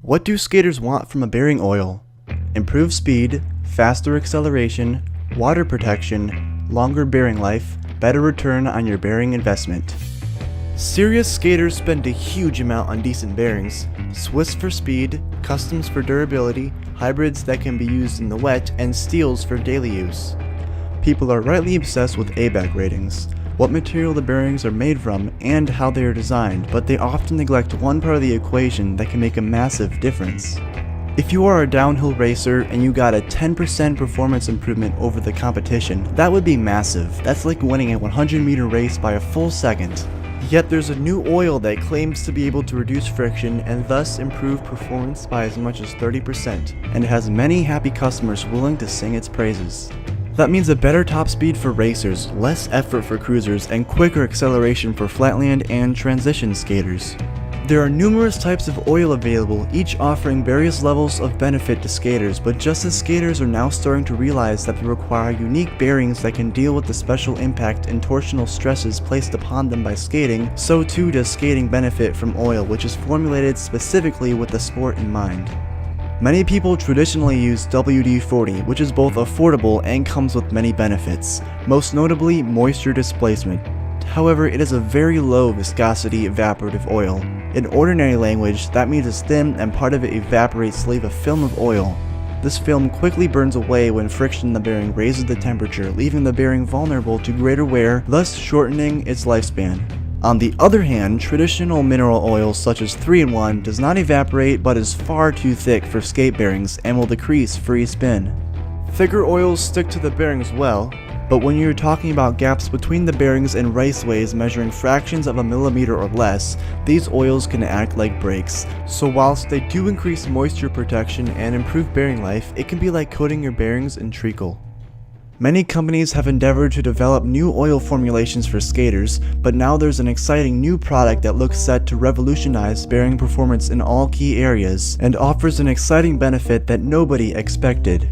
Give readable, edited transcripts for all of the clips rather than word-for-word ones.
What do skaters want from a bearing oil? Improved speed, faster acceleration, water protection, longer bearing life, better return on your bearing investment. Serious skaters spend a huge amount on decent bearings. Swiss for speed, customs for durability, hybrids that can be used in the wet, and steels for daily use. People are rightly obsessed with ABAC ratings, what material the bearings are made from, and how they are designed, but they often neglect one part of the equation that can make a massive difference. If you are a downhill racer and you got a 10% performance improvement over the competition, that would be massive. That's like winning a 100-meter race by a full second. Yet there's a new oil that claims to be able to reduce friction and thus improve performance by as much as 30%, and has many happy customers willing to sing its praises. That means a better top speed for racers, less effort for cruisers, and quicker acceleration for flatland and transition skaters. There are numerous types of oil available, each offering various levels of benefit to skaters, but just as skaters are now starting to realize that they require unique bearings that can deal with the special impact and torsional stresses placed upon them by skating, so too does skating benefit from oil, which is formulated specifically with the sport in mind. Many people traditionally use WD-40, which is both affordable and comes with many benefits, most notably moisture displacement. However, it is a very low viscosity evaporative oil. In ordinary language, that means it's thin and part of it evaporates to leave a film of oil. This film quickly burns away when friction in the bearing raises the temperature, leaving the bearing vulnerable to greater wear, thus shortening its lifespan. On the other hand, traditional mineral oil such as 3-in-1 does not evaporate but is far too thick for skate bearings and will decrease free spin. Thicker oils stick to the bearings well, but when you're talking about gaps between the bearings and raceways measuring fractions of a millimeter or less, these oils can act like brakes. So whilst they do increase moisture protection and improve bearing life, it can be like coating your bearings in treacle. Many companies have endeavored to develop new oil formulations for skaters, but now there's an exciting new product that looks set to revolutionize bearing performance in all key areas, and offers an exciting benefit that nobody expected.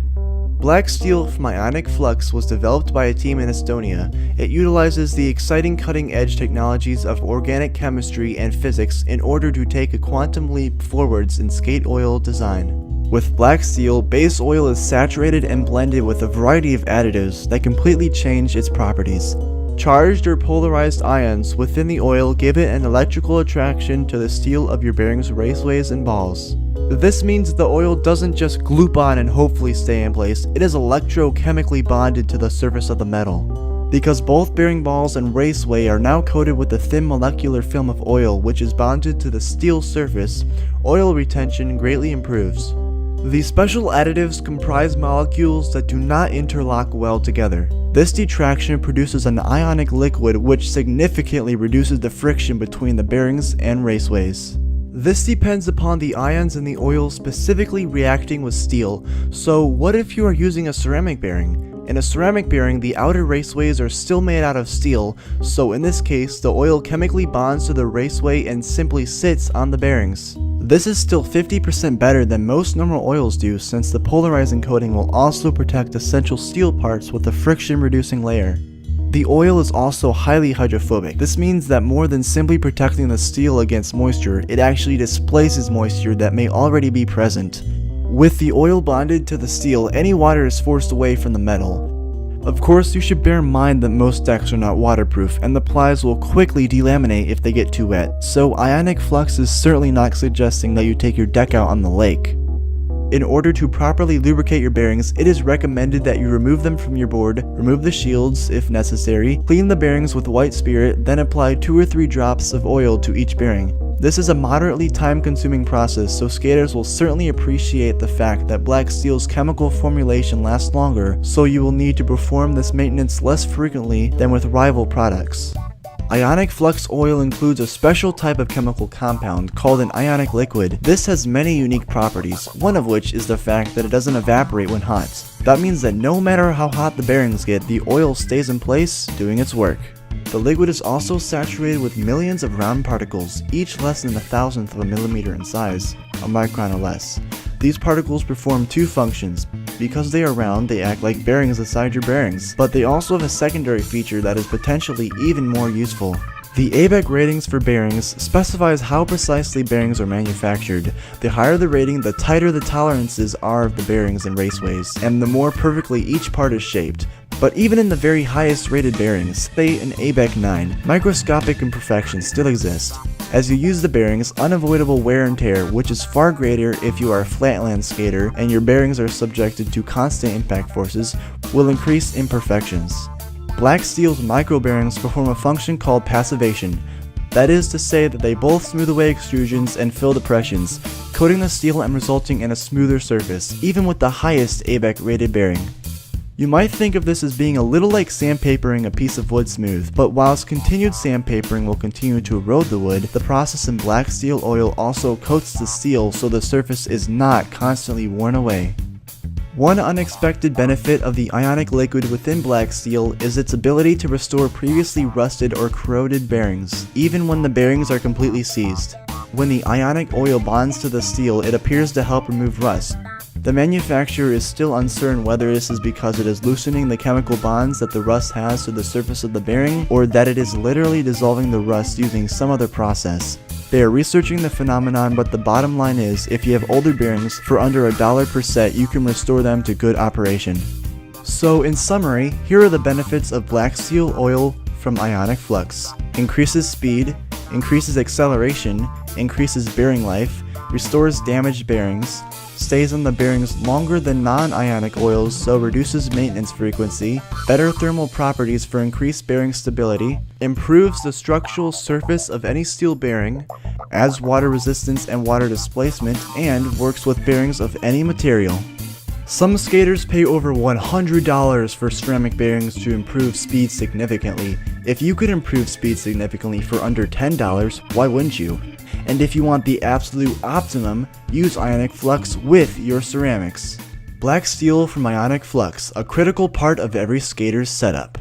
Black steel from ionic flux was developed by a team in Estonia. It utilizes the exciting cutting-edge technologies of organic chemistry and physics in order to take a quantum leap forwards in skate oil design. With black steel, base oil is saturated and blended with a variety of additives that completely change its properties. Charged or polarized ions within the oil give it an electrical attraction to the steel of your bearings, raceways, and balls. This means the oil doesn't just gloop on and hopefully stay in place, it is electrochemically bonded to the surface of the metal. Because both bearing balls and raceway are now coated with a thin molecular film of oil which is bonded to the steel surface, oil retention greatly improves. These special additives comprise molecules that do not interlock well together. This detraction produces an ionic liquid which significantly reduces the friction between the bearings and raceways. This depends upon the ions in the oil specifically reacting with steel, so what if you are using a ceramic bearing? In a ceramic bearing, the outer raceways are still made out of steel, so in this case, the oil chemically bonds to the raceway and simply sits on the bearings. This is still 50% better than most normal oils do, since the polarizing coating will also protect essential steel parts with a friction-reducing layer. The oil is also highly hydrophobic. This means that more than simply protecting the steel against moisture, it actually displaces moisture that may already be present. With the oil bonded to the steel, any water is forced away from the metal. Of course, you should bear in mind that most decks are not waterproof, and the plies will quickly delaminate if they get too wet, so ionic flux is certainly not suggesting that you take your deck out on the lake. In order to properly lubricate your bearings, it is recommended that you remove them from your board, remove the shields if necessary, clean the bearings with white spirit, then apply 2 or 3 drops of oil to each bearing. This is a moderately time-consuming process, so skaters will certainly appreciate the fact that black steel's chemical formulation lasts longer, so you will need to perform this maintenance less frequently than with rival products. Ionic flux oil includes a special type of chemical compound called an ionic liquid. This has many unique properties, one of which is the fact that it doesn't evaporate when hot. That means that no matter how hot the bearings get, the oil stays in place, doing its work. The liquid is also saturated with millions of round particles, each less than 1,000th of a millimeter in size, a micron or less. These particles perform 2 functions. Because they are round, they act like bearings inside your bearings, but they also have a secondary feature that is potentially even more useful. The ABEC ratings for bearings specifies how precisely bearings are manufactured. The higher the rating, the tighter the tolerances are of the bearings in raceways, and the more perfectly each part is shaped. But even in the very highest rated bearings, say an ABEC 9, microscopic imperfections still exist. As you use the bearings, unavoidable wear and tear, which is far greater if you are a flatland skater and your bearings are subjected to constant impact forces, will increase imperfections. Black steel's microbearings perform a function called passivation. That is to say that they both smooth away extrusions and fill depressions, coating the steel and resulting in a smoother surface, even with the highest ABEC rated bearing. You might think of this as being a little like sandpapering a piece of wood smooth, but whilst continued sandpapering will continue to erode the wood, the process in black steel oil also coats the steel so the surface is not constantly worn away. One unexpected benefit of the ionic liquid within black steel is its ability to restore previously rusted or corroded bearings, even when the bearings are completely seized. When the ionic oil bonds to the steel, it appears to help remove rust. The manufacturer is still uncertain whether this is because it is loosening the chemical bonds that the rust has to the surface of the bearing, or that it is literally dissolving the rust using some other process. They are researching the phenomenon, but the bottom line is, if you have older bearings, for under $1 per set, you can restore them to good operation. So in summary, here are the benefits of black steel oil from ionic flux. Increases speed, increases acceleration, increases bearing life, restores damaged bearings, stays on the bearings longer than non-ionic oils so reduces maintenance frequency, better thermal properties for increased bearing stability, improves the structural surface of any steel bearing, adds water resistance and water displacement, and works with bearings of any material. Some skaters pay over $100 for ceramic bearings to improve speed significantly. If you could improve speed significantly for under $10, why wouldn't you? And if you want the absolute optimum, use ionic flux with your ceramics. Black steel from ionic flux, a critical part of every skater's setup.